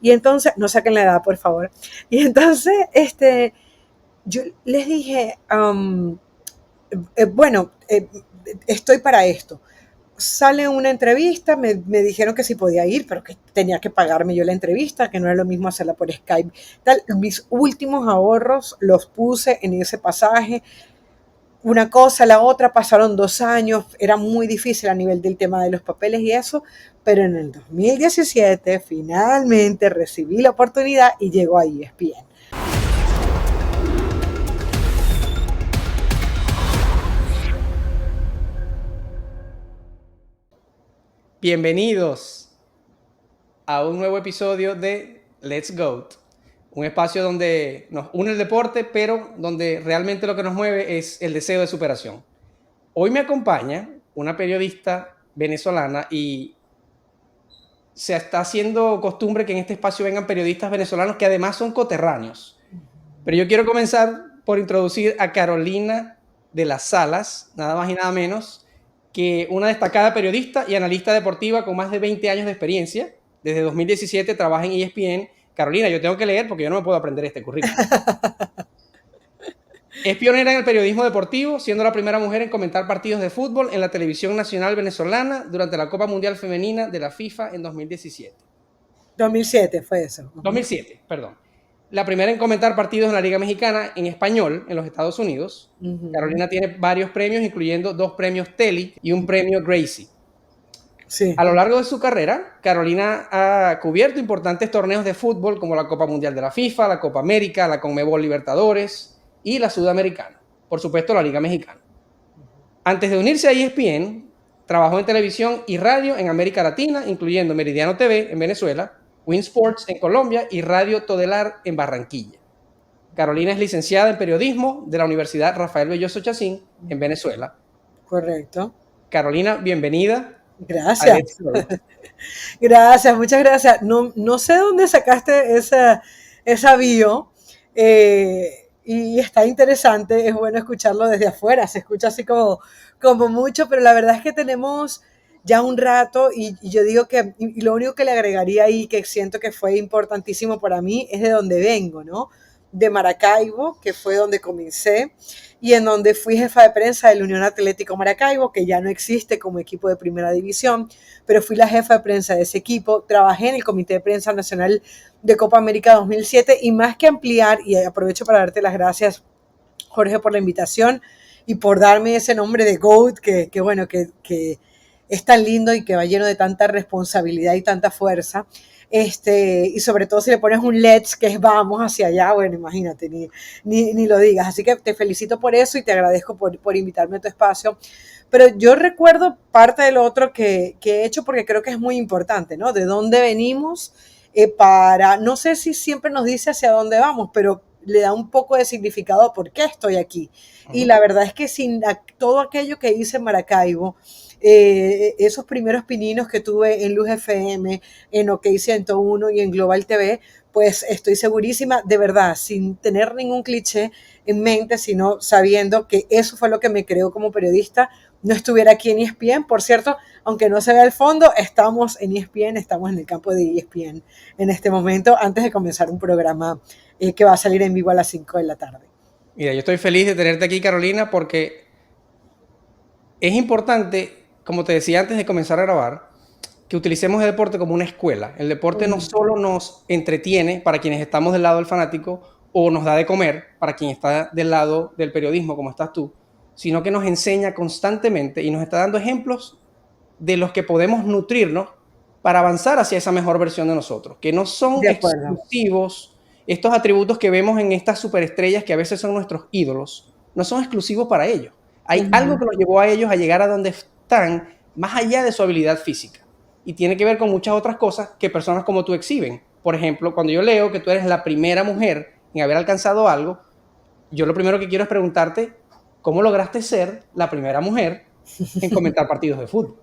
Y entonces, no saquen la edad, por favor. Y entonces, yo les dije, bueno, estoy para esto. Sale una entrevista, me dijeron que sí podía ir, pero que tenía que pagarme yo la entrevista, que no era lo mismo hacerla por Skype. Tal, mis últimos ahorros los puse en ese pasaje. Una cosa, la otra, pasaron 2 años, era muy difícil a nivel del tema de los papeles y eso, pero en el 2017 finalmente recibí la oportunidad y llegó a ESPN. Bienvenidos a un nuevo episodio de Let's Go, un espacio donde nos une el deporte, pero donde realmente lo que nos mueve es el deseo de superación. Hoy me acompaña una periodista venezolana y se está haciendo costumbre que en este espacio vengan periodistas venezolanos que además son coterráneos. Pero yo quiero comenzar por introducir a Carolina de las Salas, nada más y nada menos que una destacada periodista y analista deportiva con más de 20 años de experiencia. Desde 2017 trabaja en ESPN. Carolina, yo tengo que leer porque yo no me puedo aprender este currículum. Es pionera en el periodismo deportivo, siendo la primera mujer en comentar partidos de fútbol en la televisión nacional venezolana durante la Copa Mundial Femenina de la FIFA en 2017. 2007 fue eso. 2007, perdón. La primera en comentar partidos en la Liga Mexicana en español en los Estados Unidos. Carolina tiene varios premios, incluyendo 2 premios Telly y un premio Gracie. Sí. A lo largo de su carrera, Carolina ha cubierto importantes torneos de fútbol como la Copa Mundial de la FIFA, la Copa América, la Conmebol Libertadores y la Sudamericana. Por supuesto, la Liga Mexicana. Antes de unirse a ESPN, trabajó en televisión y radio en América Latina, incluyendo Meridiano TV en Venezuela, Win Sports en Colombia y Radio Todelar en Barranquilla. Carolina es licenciada en periodismo de la Universidad Rafael Belloso Chacín en Venezuela. Correcto. Carolina, bienvenida. Gracias. Gracias, muchas gracias. No sé dónde sacaste esa bio y está interesante, es bueno escucharlo desde afuera, se escucha así como mucho, pero la verdad es que tenemos ya un rato y yo digo que y lo único que le agregaría ahí que siento que fue importantísimo para mí es de donde vengo, ¿no? De Maracaibo, que fue donde comencé y en donde fui jefa de prensa del Unión Atlético Maracaibo, que ya no existe como equipo de primera división, pero fui la jefa de prensa de ese equipo, trabajé en el Comité de Prensa Nacional de Copa América 2007 y más que ampliar, y aprovecho para darte las gracias, Jorge, por la invitación y por darme ese nombre de GOAT, que es tan lindo y que va lleno de tanta responsabilidad y tanta fuerza. Y sobre todo si le pones un let's, que es vamos hacia allá, bueno, imagínate, ni lo digas. Así que te felicito por eso y te agradezco por invitarme a tu espacio. Pero yo recuerdo parte de lo otro que he hecho porque creo que es muy importante, ¿no? De dónde venimos no sé si siempre nos dice hacia dónde vamos, pero le da un poco de significado a por qué estoy aquí. Y la verdad es que sin todo aquello que hice en Maracaibo, esos primeros pininos que tuve en Luz FM, en OK 101 y en Global TV, pues estoy segurísima, de verdad, sin tener ningún cliché en mente, sino sabiendo que eso fue lo que me creó como periodista, no estuviera aquí en ESPN. Por cierto, aunque no se vea el fondo, estamos en ESPN, estamos en el campo de ESPN en este momento, antes de comenzar un programa que va a salir en vivo a las 5 de la tarde. Mira, yo estoy feliz de tenerte aquí, Carolina, porque es importante, como te decía antes de comenzar a grabar, que utilicemos el deporte como una escuela. El deporte no solo nos entretiene para quienes estamos del lado del fanático o nos da de comer para quien está del lado del periodismo, como estás tú, sino que nos enseña constantemente y nos está dando ejemplos de los que podemos nutrirnos para avanzar hacia esa mejor versión de nosotros, que no son exclusivos. Estos atributos que vemos en estas superestrellas que a veces son nuestros ídolos, no son exclusivos para ellos. Hay algo que los llevó a ellos a llegar a donde están más allá de su habilidad física. Y tiene que ver con muchas otras cosas que personas como tú exhiben. Por ejemplo, cuando yo leo que tú eres la primera mujer en haber alcanzado algo, yo lo primero que quiero es preguntarte cómo lograste ser la primera mujer en comentar partidos de fútbol.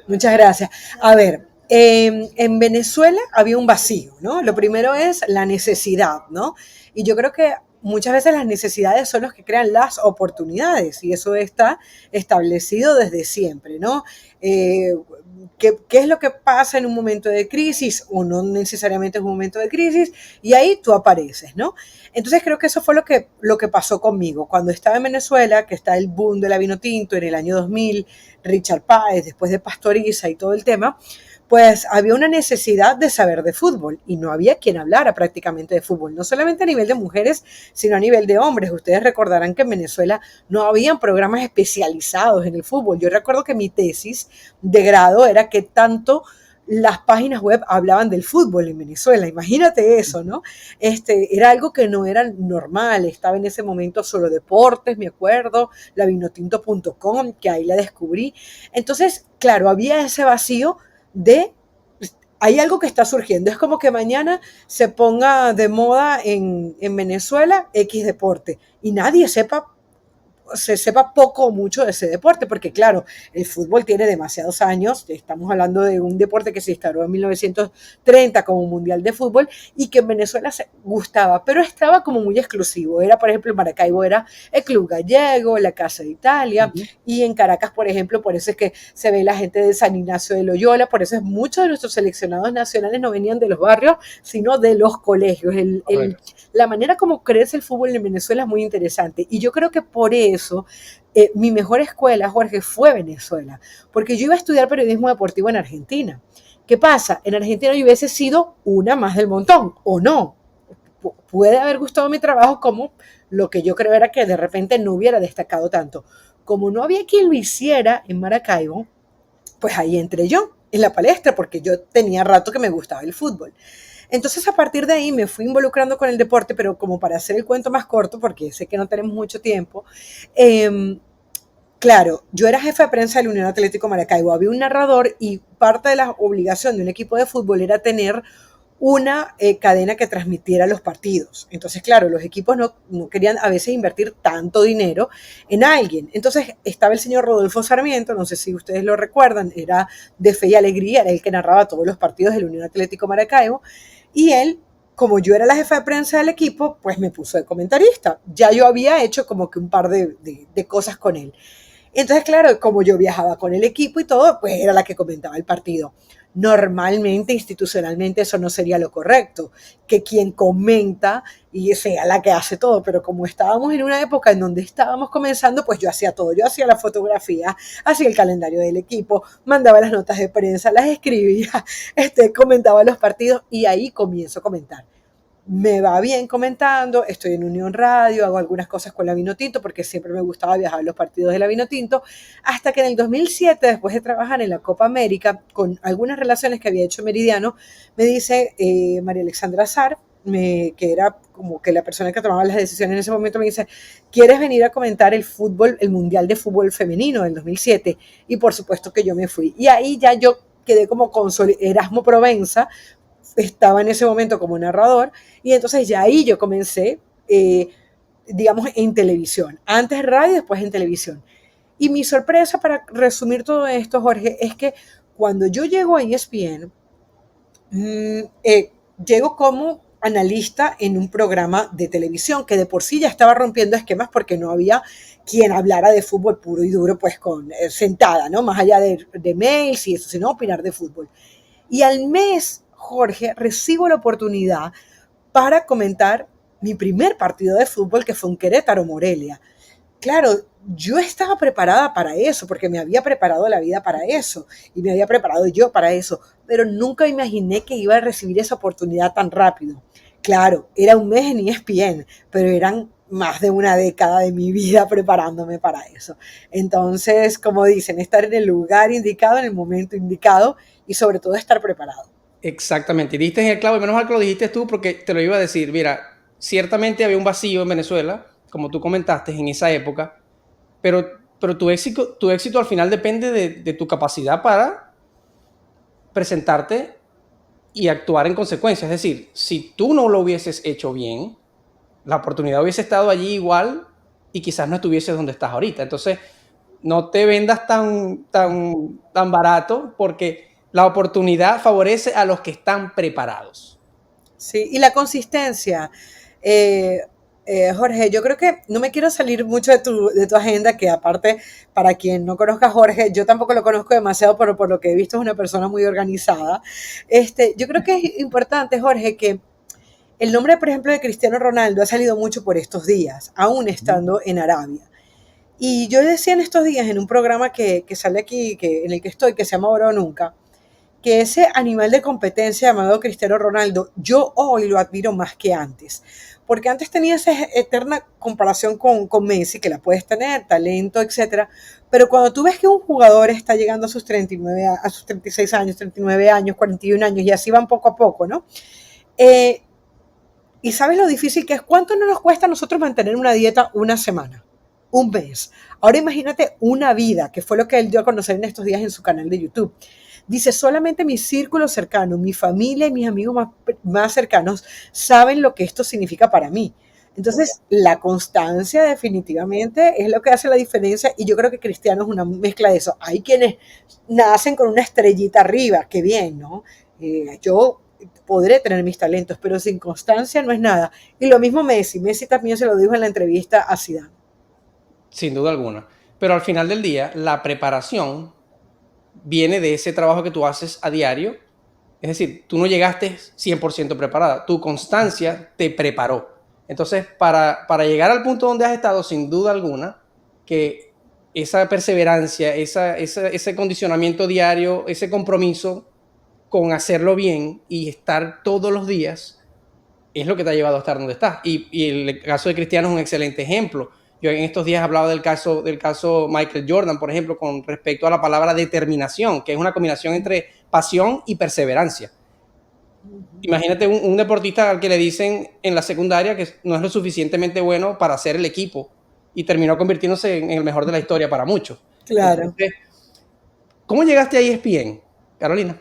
Muchas gracias. A ver, en Venezuela había un vacío, ¿no? Lo primero es la necesidad, ¿no? Y yo creo que muchas veces las necesidades son los que crean las oportunidades y eso está establecido desde siempre, ¿no? Eh, ¿Qué es lo que pasa en un momento de crisis o no necesariamente es un momento de crisis? Y ahí tú apareces, ¿no? Entonces creo que eso fue lo que pasó conmigo. Cuando estaba en Venezuela, que está el boom de la vino tinto en el año 2000, Richard Páez, después de Pastoriza y todo el tema, pues había una necesidad de saber de fútbol y no había quien hablara prácticamente de fútbol, no solamente a nivel de mujeres, sino a nivel de hombres. Ustedes recordarán que en Venezuela no habían programas especializados en el fútbol. Yo recuerdo que mi tesis de grado era que tanto las páginas web hablaban del fútbol en Venezuela. Imagínate eso, ¿no? Era algo que no era normal. Estaba en ese momento Solo Deportes, me acuerdo, lavinotinto.com, que ahí la descubrí. Entonces, claro, había ese vacío de hay algo que está surgiendo. Es como que mañana se ponga de moda en Venezuela X deporte y nadie se sepa poco o mucho de ese deporte, porque claro, el fútbol tiene demasiados años, estamos hablando de un deporte que se instauró en 1930 como Mundial de Fútbol y que en Venezuela se gustaba, pero estaba como muy exclusivo, era por ejemplo en Maracaibo era el Club Gallego, la Casa de Italia, y en Caracas por ejemplo, por eso es que se ve la gente de San Ignacio de Loyola, por eso es muchos de nuestros seleccionados nacionales no venían de los barrios, sino de los colegios, la manera como crece el fútbol en Venezuela es muy interesante y yo creo que por eso mi mejor escuela, Jorge, fue Venezuela, porque yo iba a estudiar periodismo deportivo en Argentina. ¿Qué pasa? En Argentina yo hubiese sido una más del montón, o no. Puede haber gustado mi trabajo como lo que yo creo era que de repente no hubiera destacado tanto. Como no había quien lo hiciera en Maracaibo, pues ahí entré yo en la palestra, porque yo tenía rato que me gustaba el fútbol. Entonces a partir de ahí me fui involucrando con el deporte, pero como para hacer el cuento más corto, porque sé que no tenemos mucho tiempo, claro, yo era jefe de prensa del Unión Atlético Maracaibo, había un narrador y parte de la obligación de un equipo de fútbol era tener una cadena que transmitiera los partidos. Entonces, claro, los equipos no querían a veces invertir tanto dinero en alguien. Entonces estaba el señor Rodolfo Sarmiento, no sé si ustedes lo recuerdan, era de Fe y Alegría, era el que narraba todos los partidos del Unión Atlético Maracaibo, y él, como yo era la jefa de prensa del equipo, pues me puso de comentarista. Ya yo había hecho como que un par de cosas con él. Entonces, claro, como yo viajaba con el equipo y todo, pues era la que comentaba el partido. Normalmente, institucionalmente, eso no sería lo correcto, que quien comenta y sea la que hace todo, pero como estábamos en una época en donde estábamos comenzando, pues yo hacía todo, yo hacía la fotografía, hacía el calendario del equipo, mandaba las notas de prensa, las escribía, comentaba los partidos y ahí comienzo a comentar. Me va bien comentando, estoy en Unión Radio, hago algunas cosas con la Vinotinto porque siempre me gustaba viajar a los partidos de la Vinotinto, hasta que en el 2007, después de trabajar en la Copa América, con algunas relaciones que había hecho Meridiano, me dice María Alexandra Azar, que era como que la persona que tomaba las decisiones en ese momento, me dice, ¿quieres venir a comentar el fútbol, el Mundial de Fútbol Femenino del 2007? Y por supuesto que yo me fui. Y ahí ya yo quedé como con Erasmo Provenza, estaba en ese momento como narrador y entonces ya ahí yo comencé, digamos, en televisión. Antes radio, después en televisión. Y mi sorpresa para resumir todo esto, Jorge, es que cuando yo llego a ESPN, llego como analista en un programa de televisión que de por sí ya estaba rompiendo esquemas porque no había quien hablara de fútbol puro y duro, pues sentada, ¿no? Más allá de mails y eso, sino opinar de fútbol. Y al mes, Jorge, recibo la oportunidad para comentar mi primer partido de fútbol, que fue un Querétaro Morelia. Claro, yo estaba preparada para eso, porque me había preparado la vida para eso, y me había preparado yo para eso, pero nunca imaginé que iba a recibir esa oportunidad tan rápido. Claro, era un mes en ESPN, pero eran más de una década de mi vida preparándome para eso. Entonces, como dicen, estar en el lugar indicado, en el momento indicado y sobre todo estar preparado. Exactamente, y diste en el clavo, y menos mal que lo dijiste tú porque te lo iba a decir. Mira, ciertamente había un vacío en Venezuela, como tú comentaste, en esa época, pero, pero tu éxito al final depende de tu capacidad para presentarte y actuar en consecuencia. Es decir, si tú no lo hubieses hecho bien, la oportunidad hubiese estado allí igual y quizás no estuvieses donde estás ahorita. Entonces, no te vendas tan barato porque la oportunidad favorece a los que están preparados. Sí, y la consistencia. Eh, Jorge, yo creo que no me quiero salir mucho de tu agenda, que aparte, para quien no conozca a Jorge, yo tampoco lo conozco demasiado, pero por lo que he visto es una persona muy organizada. Yo creo que es importante, Jorge, que el nombre, por ejemplo, de Cristiano Ronaldo ha salido mucho por estos días, aún estando en Arabia. Y yo decía en estos días, en un programa que sale aquí, en el que estoy, que se llama Ahora o Nunca, que ese animal de competencia llamado Cristiano Ronaldo, yo hoy lo admiro más que antes. Porque antes tenía esa eterna comparación con Messi, que la puedes tener, talento, etcétera. Pero cuando tú ves que un jugador está llegando a sus 39, a sus 36 años, 39 años, 41 años, y así van poco a poco, ¿no? Eh, y sabes lo difícil que es. ¿Cuánto no nos cuesta a nosotros mantener una dieta una semana? Un mes. Ahora imagínate una vida, que fue lo que él dio a conocer en estos días en su canal de YouTube. Dice, solamente mi círculo cercano, mi familia y mis amigos más cercanos saben lo que esto significa para mí. Entonces, la constancia definitivamente es lo que hace la diferencia y yo creo que Cristiano es una mezcla de eso. Hay quienes nacen con una estrellita arriba, qué bien, ¿no? Yo podré tener mis talentos, pero sin constancia no es nada. Y lo mismo Messi. Messi también se lo dijo en la entrevista a Zidane. Sin duda alguna. Pero al final del día, la preparación viene de ese trabajo que tú haces a diario. Es decir, tú no llegaste 100% preparada, tu constancia te preparó. Entonces, para llegar al punto donde has estado, sin duda alguna, que esa perseverancia, ese condicionamiento diario, ese compromiso con hacerlo bien y estar todos los días, es lo que te ha llevado a estar donde estás. Y el caso de Cristiano es un excelente ejemplo. Yo en estos días hablaba del caso Michael Jordan, por ejemplo, con respecto a la palabra determinación, que es una combinación entre pasión y perseverancia. Imagínate un deportista al que le dicen en la secundaria que no es lo suficientemente bueno para hacer el equipo y terminó convirtiéndose en el mejor de la historia para muchos. Claro. Entonces, ¿cómo llegaste a ESPN, Carolina?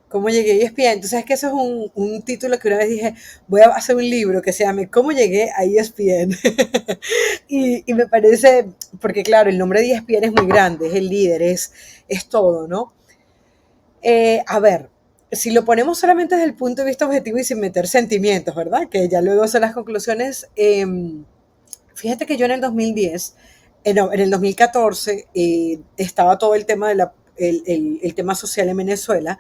¿Cómo llegué a ESPN? Entonces es que eso es un título que una vez dije, voy a hacer un libro que se llame ¿Cómo llegué a ESPN? y me parece, porque claro, el nombre de ESPN es muy grande, es el líder, es todo, ¿no? A ver, si lo ponemos solamente desde el punto de vista objetivo y sin meter sentimientos, ¿verdad? Que ya luego son las conclusiones. Fíjate que yo en el 2010, no, en el 2014, estaba todo el tema, el tema social en Venezuela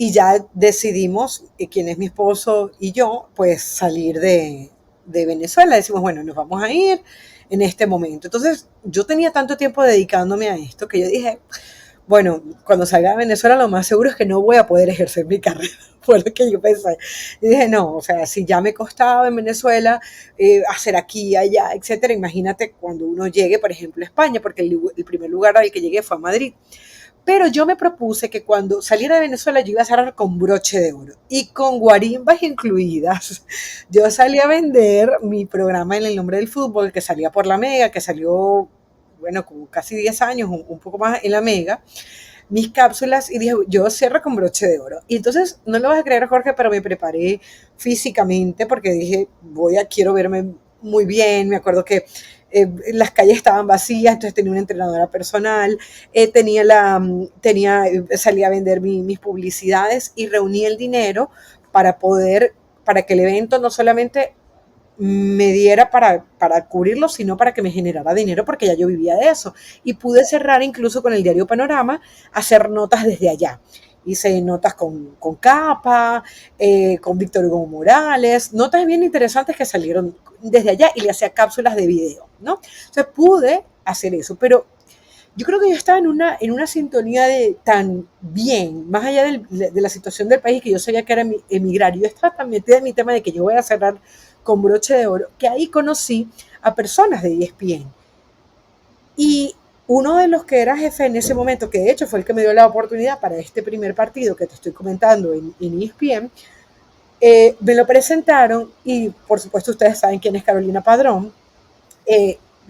y ya decidimos, quién es mi esposo y yo, pues salir de Venezuela. Decimos, bueno, nos vamos a ir en este momento. Entonces, yo tenía tanto tiempo dedicándome a esto que yo dije, bueno, cuando salga de Venezuela lo más seguro es que no voy a poder ejercer mi carrera, fue lo que yo pensé. Y dije, no, o sea, si ya me costaba en Venezuela hacer aquí, allá, etcétera, imagínate cuando uno llegue, por ejemplo, a España, porque el primer lugar al que llegué fue a Madrid. Pero yo me propuse que cuando saliera de Venezuela yo iba a cerrar con broche de oro y con guarimbas incluidas. Yo salí a vender mi programa en el nombre del fútbol, que salía por la Mega, que salió, bueno, como casi 10 años, un poco más en la Mega, mis cápsulas y dije, yo cierro con broche de oro. Y entonces, no lo vas a creer, Jorge, pero me preparé físicamente porque dije, quiero verme muy bien. Me acuerdo que las calles estaban vacías, entonces tenía una entrenadora personal, salía a vender mis publicidades y reuní el dinero para que el evento no solamente me diera para cubrirlo, sino para que me generara dinero, porque ya yo vivía de eso. Y pude cerrar incluso con el diario Panorama, hacer notas desde allá. Hice notas con Capa, con Víctor Hugo Morales, notas bien interesantes que salieron desde allá y le hacía cápsulas de video, ¿no? Entonces pude hacer eso, pero yo creo que yo estaba en una sintonía de tan bien, más allá de la situación del país, que yo sabía que era emigrar. Yo estaba tan metida en mi tema de que yo voy a cerrar con broche de oro, que ahí conocí a personas de ESPN. Y uno de los que era jefe en ese momento, que de hecho fue el que me dio la oportunidad para este primer partido que te estoy comentando en ESPN, me lo presentaron y por supuesto ustedes saben quién es Carolina Padrón.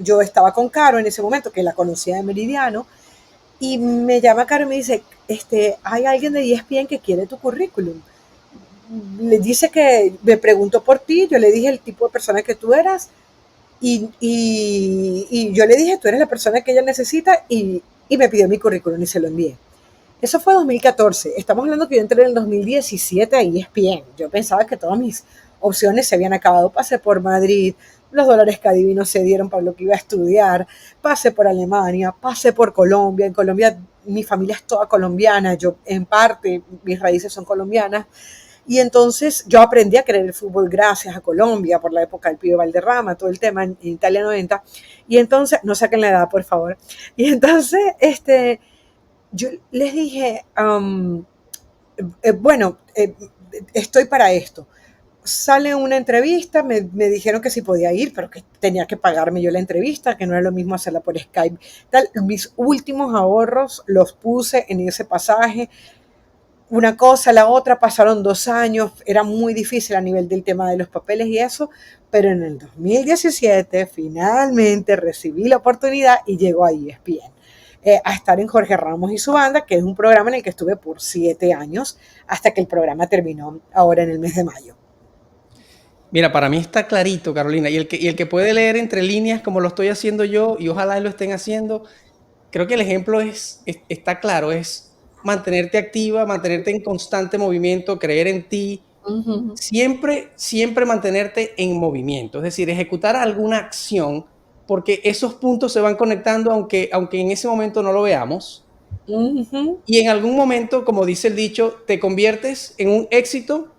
Yo estaba con Caro en ese momento, que la conocía de Meridiano, y me llama Caro y me dice, hay alguien de ESPN que quiere tu currículum. Le dice que me preguntó por ti, yo le dije el tipo de persona que tú eras, y yo le dije, tú eres la persona que ella necesita, y me pidió mi currículum y se lo envié. Eso fue 2014. Estamos hablando que yo entré en el 2017 a ESPN. Yo pensaba que todos mis opciones se habían acabado. Pasé por Madrid, los dólares que adivino se dieron para lo que iba a estudiar, pasé por Alemania, pasé por Colombia. En Colombia mi familia es toda colombiana, yo en parte, mis raíces son colombianas. Y entonces yo aprendí a querer el fútbol gracias a Colombia, por la época del Pío Valderrama, todo el tema en Italia 90. Y entonces, no saquen la edad, por favor. Y entonces, yo les dije, bueno, estoy para esto. Sale una entrevista, me dijeron que sí podía ir, pero que tenía que pagarme yo la entrevista, que no era lo mismo hacerla por Skype. Tal, mis últimos ahorros los puse en ese pasaje. Una cosa, la otra, pasaron 2 años, era muy difícil a nivel del tema de los papeles y eso, pero en el 2017 finalmente recibí la oportunidad y llegó a ESPN. A estar en Jorge Ramos y su banda, que es un programa en el que estuve por 7 años, hasta que el programa terminó ahora en el mes de mayo. Mira, para mí está clarito, Carolina, y el que puede leer entre líneas como lo estoy haciendo yo, y ojalá lo estén haciendo, creo que el ejemplo está claro, es mantenerte activa, mantenerte en constante movimiento, creer en ti, siempre mantenerte en movimiento, es decir, ejecutar alguna acción, porque esos puntos se van conectando aunque en ese momento no lo veamos, y en algún momento, como dice el dicho, te conviertes en un éxito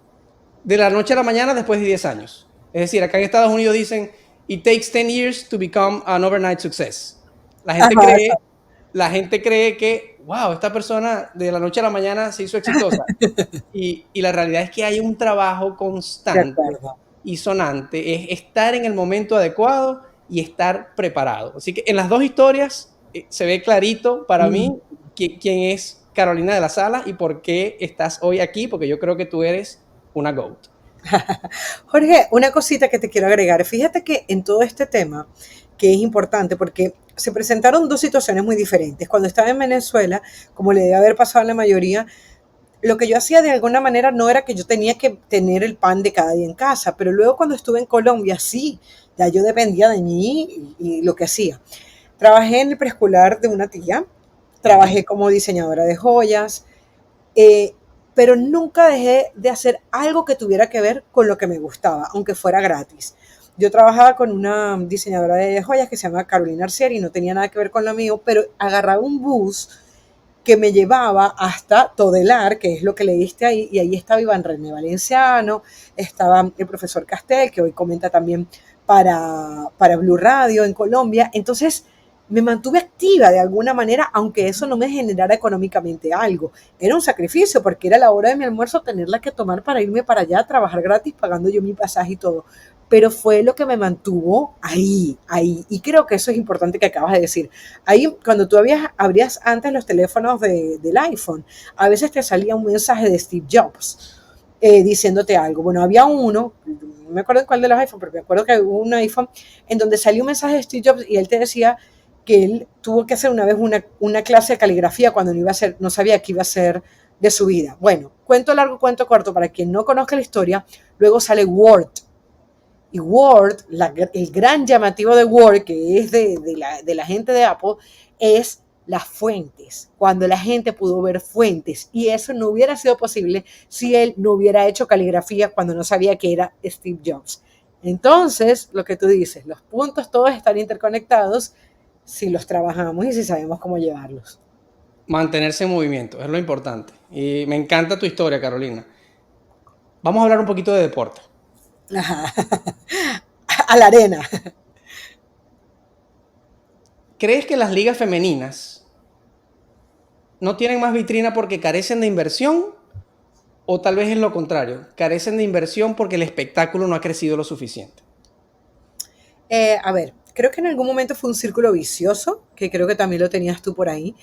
de la noche a la mañana después de 10 años. Es decir, acá en Estados Unidos dicen, it takes 10 years to become an overnight success. La gente Ajá, cree, la gente cree que, wow, esta persona de la noche a la mañana se hizo exitosa. Y la realidad es que hay un trabajo de constante acuerdo. y sonante, es estar en el momento adecuado y estar preparado. Así que en las dos historias se ve clarito para Mm. mí quién es Carolina de la Sala y por qué estás hoy aquí, porque yo creo que tú eres una GOAT. Jorge, una cosita que te quiero agregar. Fíjate que en todo este tema, que es importante, porque se presentaron dos situaciones muy diferentes. Cuando estaba en Venezuela, como le debe haber pasado a la mayoría, lo que yo hacía de alguna manera no era que yo tenía que tener el pan de cada día en casa, pero luego cuando estuve en Colombia, sí, ya yo dependía de mí y lo que hacía. Trabajé en el preescolar de una tía, trabajé como diseñadora de joyas, eh, pero nunca dejé de hacer algo que tuviera que ver con lo que me gustaba, aunque fuera gratis. Yo trabajaba con una diseñadora de joyas que se llama Carolina Arcieri y no tenía nada que ver con lo mío, pero agarraba un bus que me llevaba hasta Todelar, que es lo que leíste ahí, y ahí estaba Iván René Valenciano, estaba el profesor Castel, que hoy comenta también para Blue Radio en Colombia. Entonces me mantuve activa de alguna manera, aunque eso no me generara económicamente algo. Era un sacrificio porque era la hora de mi almuerzo tenerla que tomar para irme para allá a trabajar gratis, pagando yo mi pasaje y todo. Pero fue lo que me mantuvo ahí, ahí. Y creo que eso es importante que acabas de decir. Ahí, cuando tú abrías antes los teléfonos del iPhone, a veces te salía un mensaje de Steve Jobs diciéndote algo. Bueno, había uno, no me acuerdo cuál de los iPhones, pero me acuerdo que hubo un iPhone en donde salió un mensaje de Steve Jobs y él te decía que él tuvo que hacer una vez una clase de caligrafía cuando no, iba a ser, no sabía qué iba a ser de su vida. Bueno, cuento largo, cuento corto, para quien no conozca la historia, luego sale Word. Y Word, el gran llamativo de Word, que es de la gente de Apple, es las fuentes, cuando la gente pudo ver fuentes. Y eso no hubiera sido posible si él no hubiera hecho caligrafía cuando no sabía que era Steve Jobs. Entonces, lo que tú dices, los puntos todos están interconectados si los trabajamos y si sabemos cómo llevarlos. Mantenerse en movimiento, es lo importante. Y me encanta tu historia, Carolina. Vamos a hablar un poquito de deporte. Ajá. A la arena. ¿Crees que las ligas femeninas no tienen más vitrina porque carecen de inversión? ¿O tal vez es lo contrario? Carecen de inversión porque el espectáculo no ha crecido lo suficiente. A ver, creo que en algún momento fue un círculo vicioso, que creo que también lo tenías tú por ahí.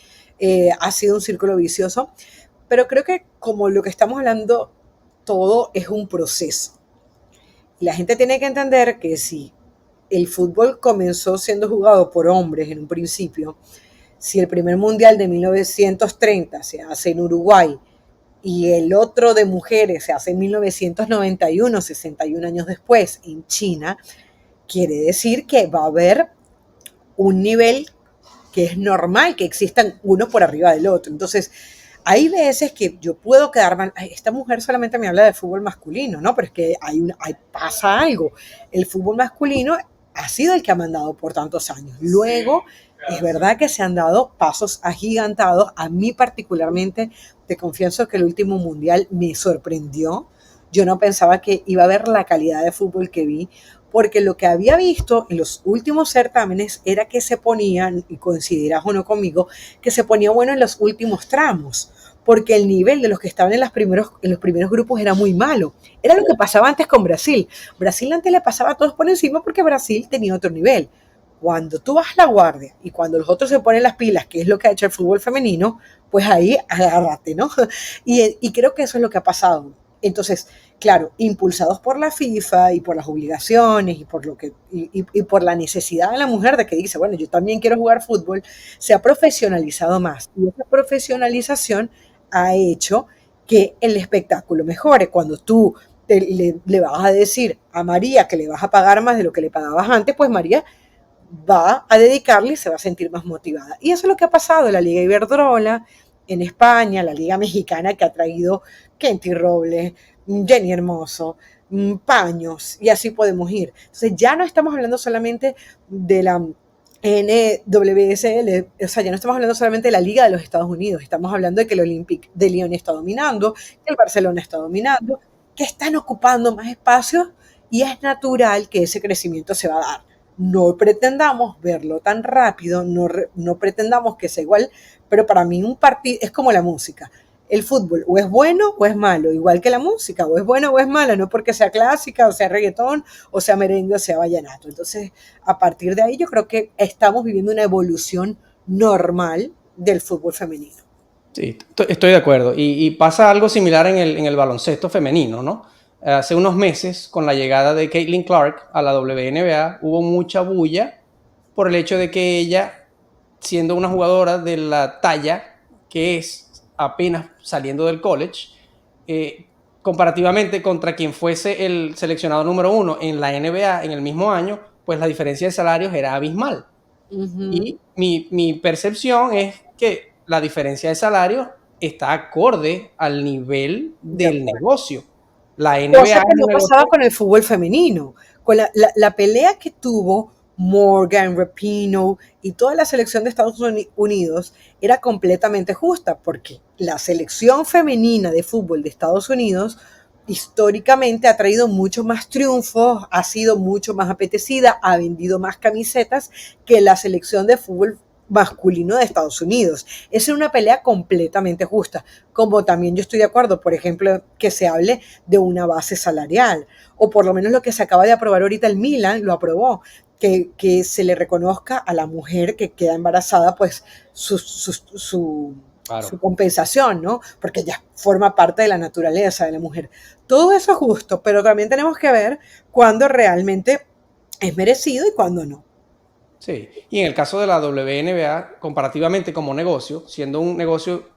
Ha sido un círculo vicioso, pero creo que como lo que estamos hablando, todo es un proceso. Y la gente tiene que entender que si el fútbol comenzó siendo jugado por hombres en un principio, si el primer mundial de 1930 se hace en Uruguay y el otro de mujeres se hace en 1991, 61 años después, en China, quiere decir que va a haber un nivel que es normal que existan uno por arriba del otro. Entonces, hay veces que yo puedo quedar mal. Esta mujer solamente me habla de fútbol masculino, ¿no? Pero es que pasa algo. El fútbol masculino ha sido el que ha mandado por tantos años. Luego, es verdad que se han dado pasos agigantados. A mí particularmente, te confieso que el último mundial me sorprendió. Yo no pensaba que iba a ver la calidad de fútbol que vi, porque lo que había visto en los últimos certámenes era que se ponían, y coincidirás o no conmigo, que se ponía bueno en los últimos tramos, porque el nivel de los que estaban en los primeros grupos era muy malo. Era lo que pasaba antes con Brasil. Brasil antes le pasaba a todos por encima porque Brasil tenía otro nivel. Cuando tú bajas la guardia y cuando los otros se ponen las pilas, que es lo que ha hecho el fútbol femenino, pues ahí agárrate, ¿no? Y creo que eso es lo que ha pasado. Entonces, claro, impulsados por la FIFA y por las obligaciones y por la necesidad de la mujer de que dice, bueno, yo también quiero jugar fútbol, se ha profesionalizado más. Y esa profesionalización ha hecho que el espectáculo mejore. Cuando tú le vas a decir a María que le vas a pagar más de lo que le pagabas antes, pues María va a dedicarle y se va a sentir más motivada. Y eso es lo que ha pasado en la Liga Iberdrola, en España, la Liga Mexicana, que ha traído Kenty Robles, Jenny Hermoso, Paños, y así podemos ir. Entonces ya no estamos hablando solamente de la NWSL, o sea, ya no estamos hablando solamente de la Liga de los Estados Unidos, estamos hablando de que el Olympique de Lyon está dominando, que el Barcelona está dominando, que están ocupando más espacios y es natural que ese crecimiento se va a dar. No pretendamos verlo tan rápido, no pretendamos que sea igual, pero para mí un partido es como la música. El fútbol o es bueno o es malo, igual que la música, o es bueno o es mala, no porque sea clásica, o sea reggaetón, o sea merengue, o sea vallenato. Entonces, a partir de ahí yo creo que estamos viviendo una evolución normal del fútbol femenino. Sí, estoy de acuerdo. Y pasa algo similar en el baloncesto femenino, ¿no? Hace unos meses, con la llegada de Caitlin Clark a la WNBA, hubo mucha bulla por el hecho de que ella, siendo una jugadora de la talla que es apenas saliendo del college, comparativamente contra quien fuese el seleccionado número 1 en la NBA en el mismo año, pues la diferencia de salarios era abismal. Y mi percepción es que la diferencia de salario está acorde al nivel del negocio. La NBA Cosa que es no un pasaba negocio. con el fútbol femenino. Con la pelea que tuvo Morgan, Rapinoe y toda la selección de Estados Unidos era completamente justa, porque la selección femenina de fútbol de Estados Unidos históricamente ha traído muchos más triunfos, ha sido mucho más apetecida, ha vendido más camisetas que la selección de fútbol masculino de Estados Unidos. Es una pelea completamente justa, como también yo estoy de acuerdo, por ejemplo, que se hable de una base salarial, o por lo menos lo que se acaba de aprobar ahorita el Milan, lo aprobó, que se le reconozca a la mujer que queda embarazada, pues su Claro. compensación, ¿no? Porque ya forma parte de la naturaleza de la mujer. Todo eso es justo, pero también tenemos que ver cuándo realmente es merecido y cuándo no. Sí. Y en el caso de la WNBA, comparativamente como negocio, siendo un negocio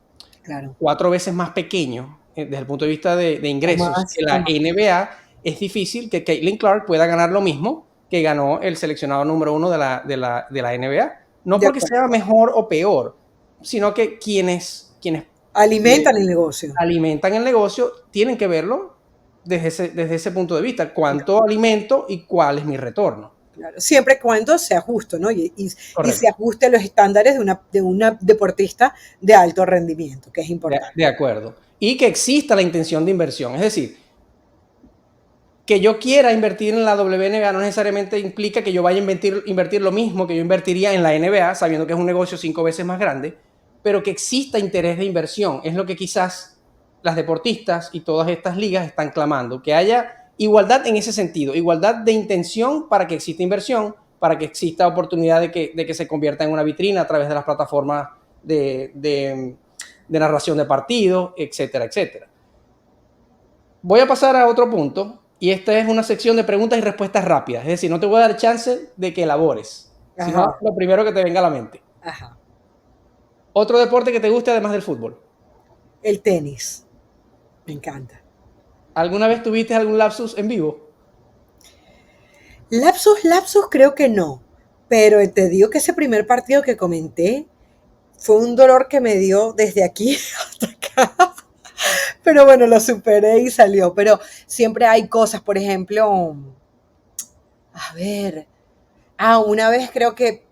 Claro. 4 veces más pequeño desde el punto de vista de ingresos que O la más. NBA, es difícil que Caitlin Clark pueda ganar lo mismo que ganó el seleccionado número 1 de la NBA. No De porque acuerdo. sea mejor o peor, sino que quienes Alimentan el negocio. alimentan el negocio tienen que verlo desde ese punto de vista. ¿Cuánto alimento y cuál es mi retorno? Claro, siempre y cuando sea justo, ¿no? Y se Correcto. ajuste a los estándares de una deportista de alto rendimiento, que es importante. De acuerdo. Y que exista la intención de inversión. Es decir, que yo quiera invertir en la WNBA no necesariamente implica que yo vaya a invertir lo mismo que yo invertiría en la NBA, sabiendo que es un negocio 5 veces más grande, pero que exista interés de inversión. Es lo que quizás las deportistas y todas estas ligas están clamando, que haya igualdad en ese sentido, igualdad de intención para que exista inversión, para que exista oportunidad de que se convierta en una vitrina a través de las plataformas de narración de partidos, etcétera, etcétera. Voy a pasar a otro punto, y esta es una sección de preguntas y respuestas rápidas. Es decir, no te voy a dar chance de que elabores, sino Ajá, lo primero que te venga a la mente. ajá. Otro deporte que te guste además del fútbol. El tenis, me encanta. ¿Alguna vez tuviste algún lapsus en vivo? Lapsus creo que no, pero te digo que ese primer partido que comenté fue un dolor que me dio desde aquí hasta acá. Pero bueno, lo superé y salió. Pero siempre hay cosas, por ejemplo, a ver, una vez creo que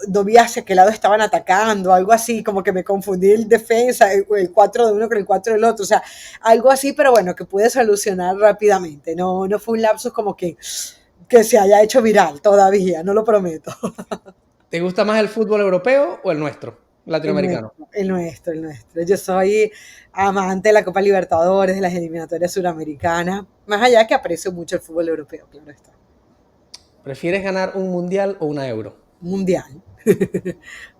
no vi hacia qué lado estaban atacando, algo así, como que me confundí el defensa, el 4 de uno con el 4 del otro, o sea, algo así, pero bueno, que pude solucionar rápidamente. No, no fue un lapsus como que se haya hecho viral todavía, no lo prometo. ¿Te gusta más el fútbol europeo o el nuestro, El latinoamericano? nuestro, el nuestro, el nuestro. Yo soy amante de la Copa Libertadores, de las eliminatorias suramericanas, más allá que aprecio mucho el fútbol europeo, claro está. ¿Prefieres ganar un mundial o una euro? Mundial.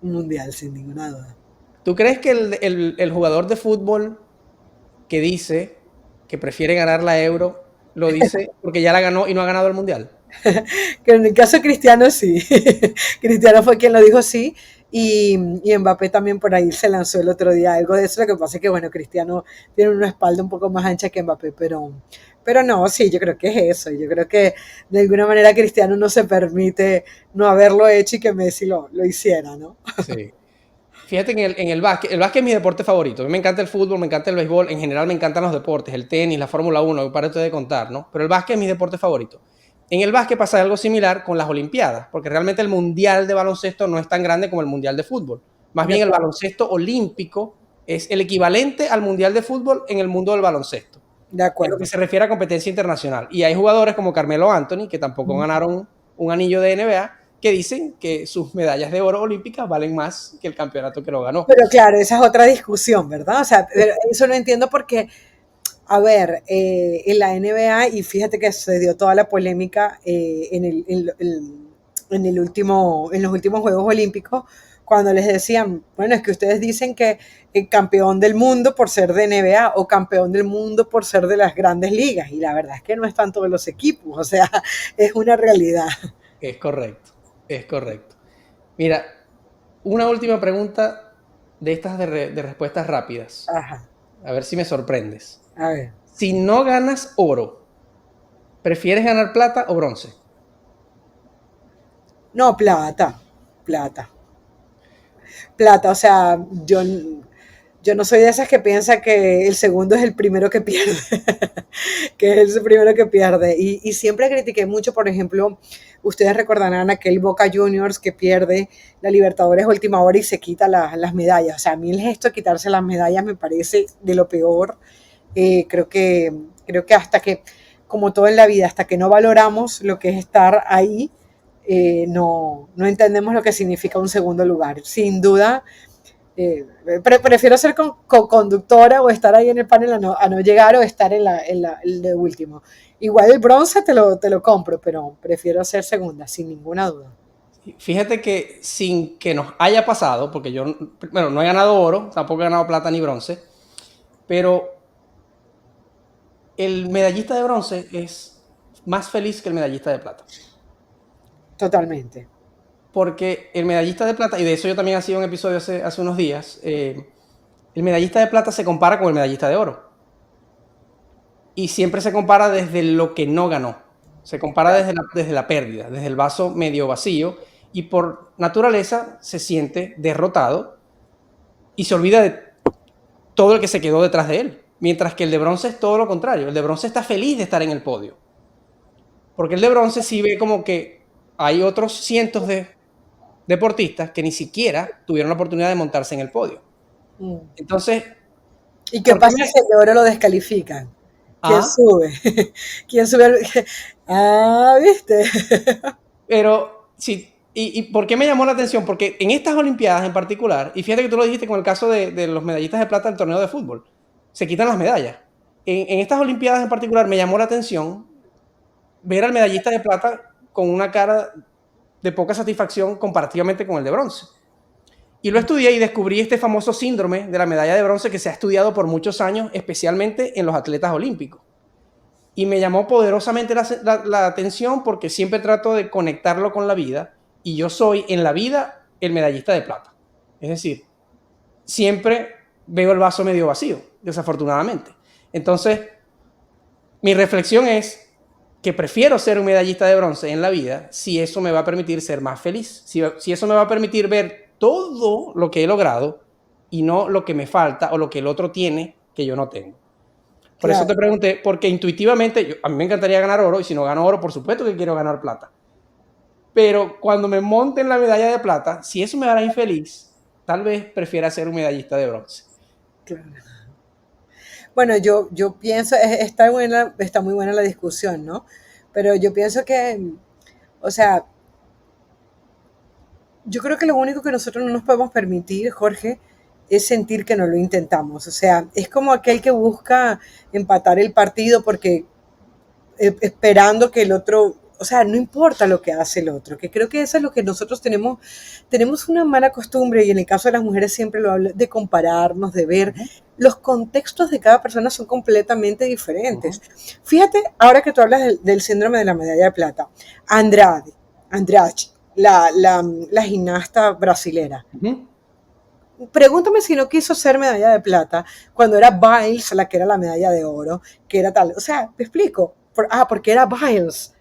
Un mundial, sin ninguna duda. ¿Tú crees que el jugador de fútbol que dice que prefiere ganar la euro lo dice porque ya la ganó y no ha ganado el mundial? Que en el caso de Cristiano sí. Cristiano fue quien lo dijo sí. Y Mbappé también por ahí se lanzó el otro día algo de eso. Lo que pasa es que, bueno, Cristiano tiene una espalda un poco más ancha que Mbappé, pero no, sí, yo creo que es eso. Yo creo que de alguna manera Cristiano no se permite no haberlo hecho y que Messi lo hiciera, ¿no? Sí. Fíjate que el básquet es mi deporte favorito. A mí me encanta el fútbol, me encanta el béisbol, en general me encantan los deportes, el tenis, la Fórmula 1, para ustedes de contar, ¿no? Pero el básquet es mi deporte favorito. En el básquet pasa algo similar con las Olimpiadas, porque realmente el mundial de baloncesto no es tan grande como el mundial de fútbol. Más De bien el acuerdo. baloncesto olímpico es el equivalente al mundial de fútbol en el mundo del baloncesto, De en lo que acuerdo. se refiere a competencia internacional. Y hay jugadores como Carmelo Anthony, que tampoco ganaron un anillo de NBA, que dicen que sus medallas de oro olímpicas valen más que el campeonato que lo ganó. Pero claro, esa es otra discusión, ¿verdad? O sea, eso no entiendo porque, a ver, en la NBA, y fíjate que se dio toda la polémica en el último, en los últimos Juegos Olímpicos, cuando les decían, bueno, es que ustedes dicen que el campeón del mundo por ser de NBA o campeón del mundo por ser de las grandes ligas, y la verdad es que no están todos los equipos, o sea, es una realidad. Es correcto, es correcto. Mira, una última pregunta de estas de respuestas rápidas. Ajá, A ver si me sorprendes. a ver. Si no ganas oro, ¿prefieres ganar plata o bronce? No, plata, plata. Plata, o sea, yo no soy de esas que piensa que el segundo es el primero que pierde, que es el primero que pierde. Y siempre critiqué mucho, por ejemplo, ustedes recordarán aquel Boca Juniors que pierde la Libertadores última hora y se quita las medallas. O sea, a mí el gesto de quitarse las medallas me parece de lo peor. Creo que hasta que, como todo en la vida, hasta que no valoramos lo que es estar ahí, no entendemos lo que significa un segundo lugar. Sin duda, prefiero ser conductora o estar ahí en el panel a no llegar o estar el de último. Igual el bronce te lo compro, pero prefiero ser segunda, sin ninguna duda. Fíjate que sin que nos haya pasado, porque yo, bueno, no he ganado oro, tampoco he ganado plata ni bronce, pero el medallista de bronce es más feliz que el medallista de plata. Totalmente. Porque el medallista de plata, y de eso yo también hacía un episodio hace unos días, el medallista de plata se compara con el medallista de oro. Y siempre se compara desde lo que no ganó. Se compara desde la pérdida, desde el vaso medio vacío, y por naturaleza se siente derrotado y se olvida de todo el que se quedó detrás de él. Mientras que el de bronce es todo lo contrario. El de bronce está feliz de estar en el podio. Porque el de bronce sí ve como que hay otros cientos de deportistas que ni siquiera tuvieron la oportunidad de montarse en el podio. Mm. Entonces, ¿Y qué ¿por qué pasa si el de oro lo descalifican? ¿Quién Ah, sube? ¿Quién sube? ¿Viste? pero sí, ¿y por qué me llamó la atención? Porque en estas Olimpiadas en particular, y fíjate que tú lo dijiste con el caso de los medallistas de plata del torneo de fútbol, se quitan las medallas. En estas Olimpiadas en particular me llamó la atención ver al medallista de plata con una cara de poca satisfacción comparativamente con el de bronce. Y lo estudié y descubrí este famoso síndrome de la medalla de bronce que se ha estudiado por muchos años, especialmente en los atletas olímpicos. Y me llamó poderosamente la atención porque siempre trato de conectarlo con la vida y yo soy en la vida el medallista de plata. Es decir, siempre veo el vaso medio vacío, desafortunadamente. Entonces, mi reflexión es que prefiero ser un medallista de bronce en la vida si eso me va a permitir ser más feliz, si eso me va a permitir ver todo lo que he logrado y no lo que me falta o lo que el otro tiene que yo no tengo. Por eso te Claro. pregunté, porque intuitivamente a mí me encantaría ganar oro, y si no gano oro, por supuesto que quiero ganar plata. Pero cuando me monte en la medalla de plata, si eso me hará infeliz, tal vez prefiera ser un medallista de bronce. Claro. Bueno, yo pienso, está buena, está muy buena la discusión, ¿no? Pero yo pienso que, o sea, yo creo que lo único que nosotros no nos podemos permitir, Jorge, es sentir que no lo intentamos. O sea, es como aquel que busca empatar el partido porque esperando que el otro, o sea, no importa lo que hace el otro, que creo que eso es lo que nosotros tenemos una mala costumbre, y en el caso de las mujeres siempre lo hablo, de compararnos, de ver. Los contextos de cada persona son completamente diferentes. Fíjate, ahora que tú hablas del síndrome de la medalla de plata, Andrade, la gimnasta brasilera. Pregúntame si no quiso ser medalla de plata cuando era Biles la que era la medalla de oro, que era tal. O sea, te explico. Porque era Biles.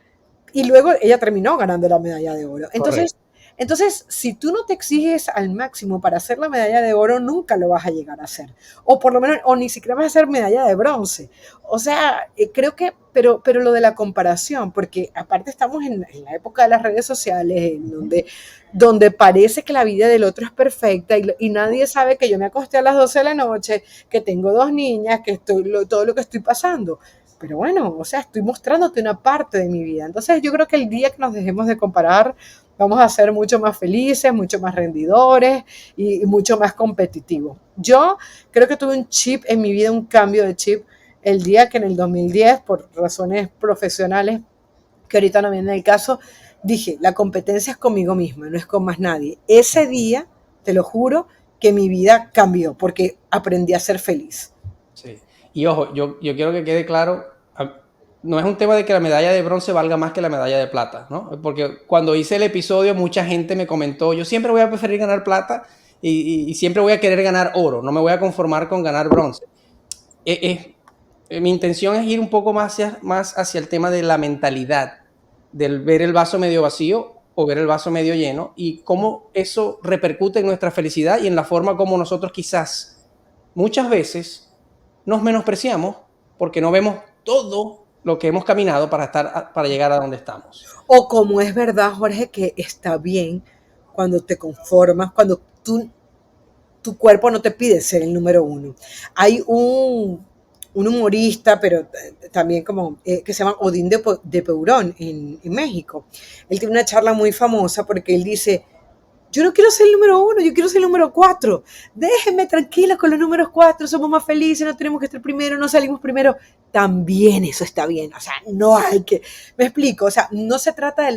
Y luego ella terminó ganando la medalla de oro. Correcto. Entonces, si tú no te exiges al máximo para hacer la medalla de oro, nunca lo vas a llegar a hacer. O por lo menos, o ni siquiera vas a hacer medalla de bronce. O sea, creo que, pero lo de la comparación, porque aparte estamos en la época de las redes sociales, en donde parece que la vida del otro es perfecta, y nadie sabe que yo me acosté a las 12 de la noche, que tengo 2 niñas, que todo lo que estoy pasando. Pero bueno, o sea, estoy mostrándote una parte de mi vida. Entonces yo creo que el día que nos dejemos de comparar, vamos a ser mucho más felices, mucho más rendidores y mucho más competitivos. Yo creo que tuve un chip en mi vida, un cambio de chip, el día que en el 2010, por razones profesionales, que ahorita no viene el caso, dije, la competencia es conmigo misma, no es con más nadie. Ese día, te lo juro, que mi vida cambió, porque aprendí a ser feliz. Sí. Y ojo, yo quiero que quede claro, no es un tema de que la medalla de bronce valga más que la medalla de plata, ¿no? Porque cuando hice el episodio, mucha gente me comentó, yo siempre voy a preferir ganar plata y siempre voy a querer ganar oro, no me voy a conformar con ganar bronce. Mi intención es ir un poco más hacia el tema de la mentalidad, del ver el vaso medio vacío o ver el vaso medio lleno, y cómo eso repercute en nuestra felicidad y en la forma como nosotros quizás muchas veces nos menospreciamos porque no vemos todo lo que hemos caminado para llegar a donde estamos. O como es verdad, Jorge, que está bien cuando te conformas, cuando tu cuerpo no te pide ser el número uno. Hay un humorista, pero también como, que se llama Odín de Peurón en México. Él tiene una charla muy famosa porque él dice, yo no quiero ser el número uno, yo quiero ser el número 4. Déjenme tranquila con los números 4, somos más felices, no tenemos que estar primero, no salimos primero. También eso está bien, o sea, no hay que, me explico, o sea, no se trata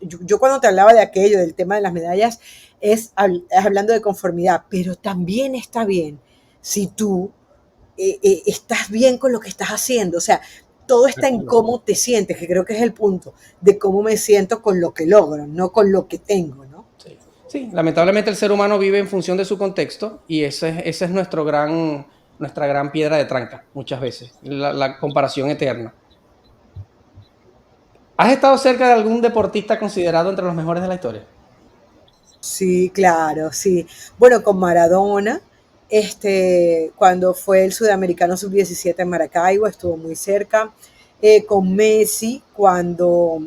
yo cuando te hablaba de aquello, del tema de las medallas, es hablando de conformidad, pero también está bien si tú estás bien con lo que estás haciendo, o sea, todo está en cómo te sientes, que creo que es el punto, de cómo me siento con lo que logro, no con lo que tengo, ¿no? Sí. Sí, lamentablemente el ser humano vive en función de su contexto y ese es nuestra gran piedra de tranca muchas veces, la comparación eterna. ¿Has estado cerca de algún deportista considerado entre los mejores de la historia? Sí, claro, sí. Bueno, con Maradona, cuando fue el Sudamericano Sub-17 en Maracaibo, estuvo muy cerca. Con Messi, cuando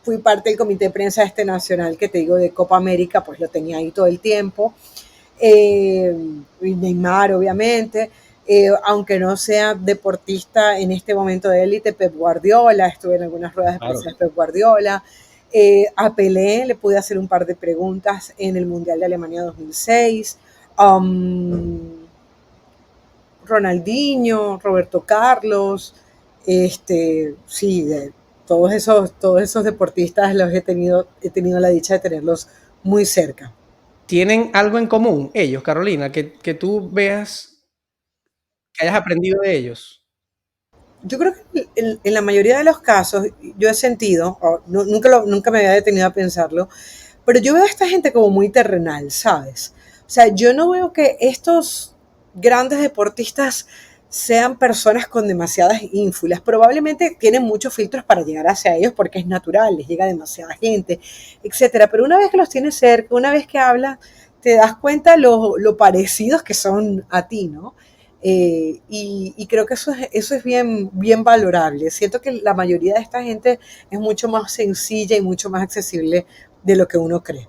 fui parte del comité de prensa nacional que te digo de Copa América, pues lo tenía ahí todo el tiempo. Y Neymar, obviamente. Aunque no sea deportista en este momento de élite, Pep Guardiola, estuve en algunas ruedas de Claro. prensa de Pep Guardiola. A Pelé le pude hacer un par de preguntas en el Mundial de Alemania 2006. Ronaldinho, Roberto Carlos, sí, todos esos deportistas los he tenido la dicha de tenerlos muy cerca. ¿Tienen algo en común ellos, Carolina, que tú veas, que hayas aprendido de ellos? Yo creo que en la mayoría de los casos yo he sentido, nunca me había detenido a pensarlo, pero yo veo a esta gente como muy terrenal, ¿sabes? O sea, yo no veo que estos grandes deportistas sean personas con demasiadas ínfulas. Probablemente tienen muchos filtros para llegar hacia ellos porque es natural, les llega demasiada gente, etcétera. Pero una vez que los tienes cerca, una vez que hablas, te das cuenta lo parecidos que son a ti, ¿no? Y creo que eso es bien, bien valorable. Siento que la mayoría de esta gente es mucho más sencilla y mucho más accesible de lo que uno cree.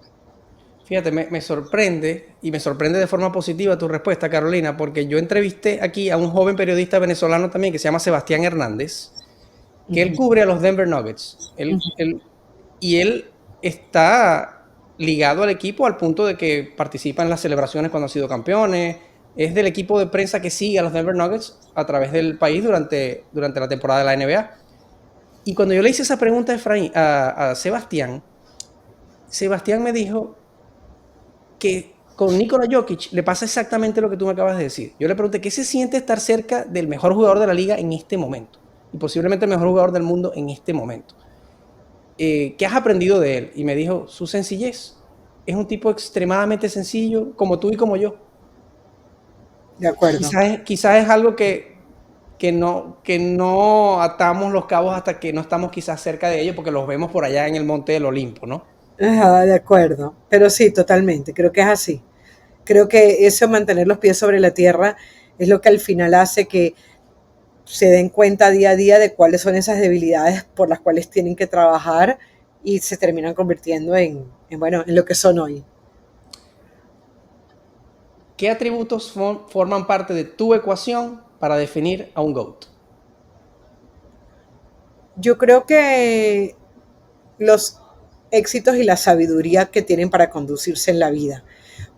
Fíjate, me sorprende, y me sorprende de forma positiva tu respuesta, Carolina, porque yo entrevisté aquí a un joven periodista venezolano también que se llama Sebastián Hernández, que él Ujú, cubre a los Denver Nuggets. ujú. Y él está ligado al equipo al punto de que participa en las celebraciones cuando han sido campeones. Es del equipo de prensa que sigue a los Denver Nuggets a través del país durante la temporada de la NBA. Y cuando yo le hice esa pregunta a, a Sebastián, Sebastián me dijo que con Nikola Jokic le pasa exactamente lo que tú me acabas de decir. Yo le pregunté, ¿qué se siente estar cerca del mejor jugador de la liga en este momento? Y posiblemente el mejor jugador del mundo en este momento. ¿Qué has aprendido de él? Y me dijo, su sencillez. Es un tipo extremadamente sencillo, como tú y como yo. De acuerdo. Quizás es algo que no atamos los cabos hasta que no estamos quizás cerca de ellos, porque los vemos por allá en el monte del Olimpo, ¿no? Ajá, de acuerdo. Pero sí, totalmente. Creo que es así. Creo que eso, mantener los pies sobre la tierra, es lo que al final hace que se den cuenta día a día de cuáles son esas debilidades por las cuales tienen que trabajar y se terminan convirtiendo bueno, en lo que son hoy. ¿Qué atributos forman parte de tu ecuación para definir a un GOAT? Yo creo que los éxitos y la sabiduría que tienen para conducirse en la vida.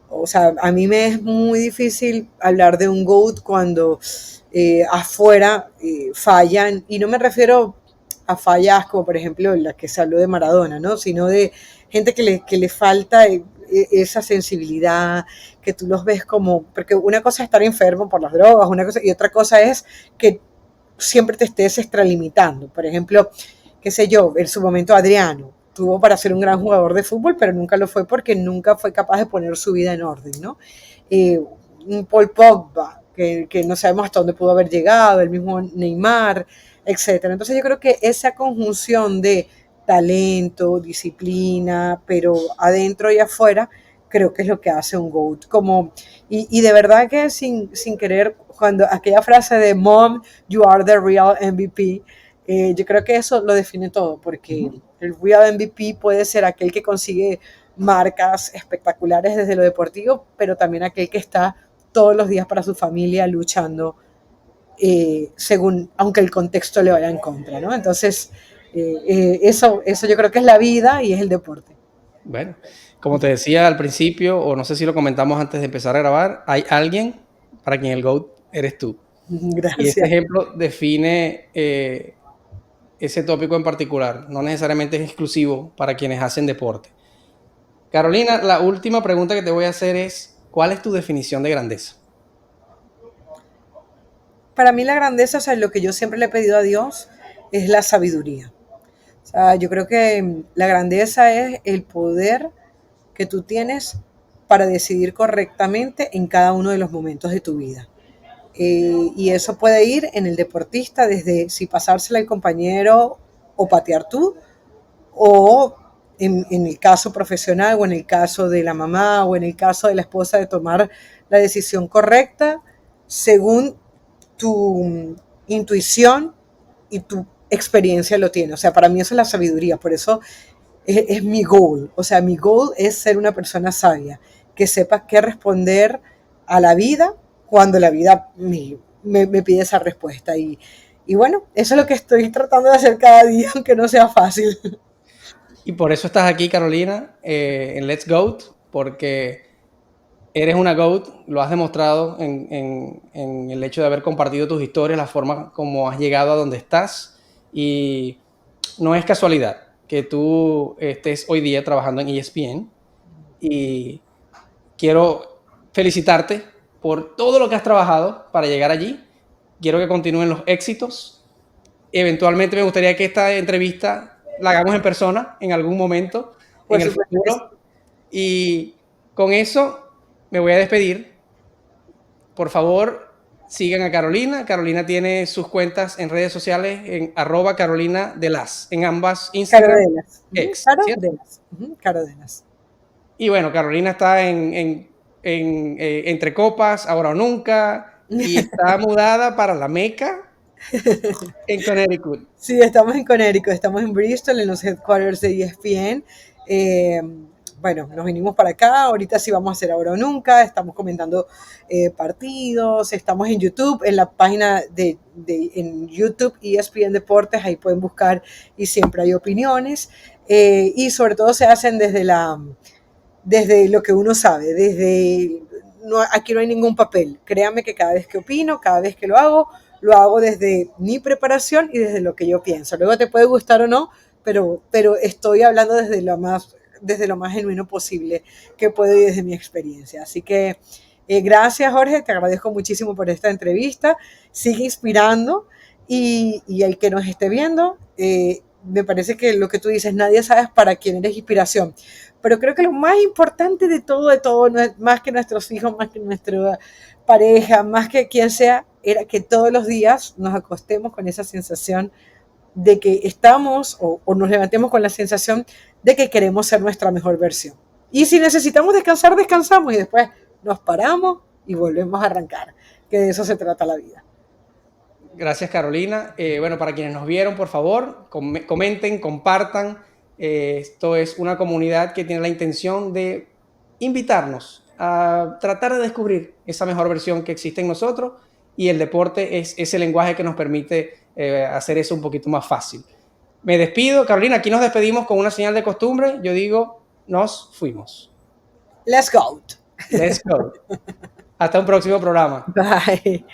O sea, a mí me es muy difícil hablar de un GOAT cuando afuera fallan, y no me refiero a fallas como por ejemplo la que se habló de Maradona, ¿no? Sino de gente que le falta esa sensibilidad, que tú los ves como, porque una cosa es estar enfermo por las drogas, una cosa, y otra cosa es que siempre te estés extralimitando. Por ejemplo, qué sé yo, en su momento Adriano tuvo para ser un gran jugador de fútbol, pero nunca lo fue porque nunca fue capaz de poner su vida en orden, ¿no? Un Paul Pogba, que no sabemos hasta dónde pudo haber llegado, el mismo Neymar, etcétera. Entonces yo creo que esa conjunción de talento, disciplina, pero adentro y afuera, creo que es lo que hace un GOAT. Y de verdad que sin querer, cuando aquella frase de Mom, you are the real MVP, yo creo que eso lo define todo, porque el real MVP puede ser aquel que consigue marcas espectaculares desde lo deportivo, pero también aquel que está todos los días para su familia luchando, según, aunque el contexto le vaya en contra, ¿no? Entonces, eso yo creo que es la vida y es el deporte. Bueno, como te decía al principio, o no sé si lo comentamos antes de empezar a grabar, hay alguien para quien el GOAT eres tú. Y este Gracias. ejemplo define ese tópico en particular. No necesariamente es exclusivo para quienes hacen deporte. Carolina, la última pregunta que te voy a hacer es, ¿cuál es tu definición de grandeza? Para mí la grandeza, o sea, lo que yo siempre le he pedido a Dios es la sabiduría. O sea, yo creo que la grandeza es el poder que tú tienes para decidir correctamente en cada uno de los momentos de tu vida. Y eso puede ir en el deportista desde si pasársela al compañero o patear tú, o en el caso profesional, o en el caso de la mamá, o en el caso de la esposa, de tomar la decisión correcta según tu intuición y tu experiencia lo tiene. O sea, para mí eso es la sabiduría, por eso es mi goal. O sea, mi goal es ser una persona sabia, que sepa qué responder a la vida cuando la vida me pide esa respuesta. Y bueno, eso es lo que estoy tratando de hacer cada día, aunque no sea fácil. Y por eso estás aquí, Carolina, en Let's GOAT, porque eres una GOAT, lo has demostrado en el hecho de haber compartido tus historias, la forma como has llegado a donde estás. Y no es casualidad que tú estés hoy día trabajando en ESPN. Y quiero felicitarte por todo lo que has trabajado para llegar allí. Quiero que continúen los éxitos. Eventualmente me gustaría que esta entrevista la hagamos en persona en algún momento en Por el supuesto que sí. futuro. Y con eso me voy a despedir. Por favor, sigan a Carolina. Carolina tiene sus cuentas en redes sociales en @Carolina de las, en ambas Instagram, Carodenas. ex, ¿cierto? Carodenas. Carodenas. Y bueno, Carolina está entre copas, ahora o nunca, y está mudada para la Meca en Connecticut. Sí, estamos en Connecticut, estamos en Bristol, en los headquarters de ESPN. Eh, bueno, nos vinimos para acá, ahorita sí vamos a hacer ahora o nunca, estamos comentando partidos, estamos en YouTube, en la página en YouTube ESPN Deportes, ahí pueden buscar y siempre hay opiniones. Y sobre todo se hacen desde lo que uno sabe, aquí no hay ningún papel. Créame que cada vez que opino, cada vez que lo hago desde mi preparación y desde lo que yo pienso. Luego te puede gustar o no, pero estoy hablando desde lo más genuino posible que puedo y desde mi experiencia. Así que gracias, Jorge, te agradezco muchísimo por esta entrevista. Sigue inspirando y el que nos esté viendo, me parece que lo que tú dices, nadie sabe para quién eres inspiración. Pero creo que lo más importante de todo, no es, más que nuestros hijos, más que nuestra pareja, más que quien sea, era que todos los días nos acostemos con esa sensación de que estamos o nos levantemos con la sensación de que queremos ser nuestra mejor versión. Y si necesitamos descansar, descansamos y después nos paramos y volvemos a arrancar, que de eso se trata la vida. Gracias, Carolina. Bueno, para quienes nos vieron, por favor, comenten, compartan. Esto es una comunidad que tiene la intención de invitarnos a tratar de descubrir esa mejor versión que existe en nosotros, y el deporte es ese lenguaje que nos permite hacer eso un poquito más fácil. Me despido, Carolina, aquí nos despedimos con una señal de costumbre. Yo digo, nos fuimos. Let's go. Let's go. Hasta un próximo programa. Bye.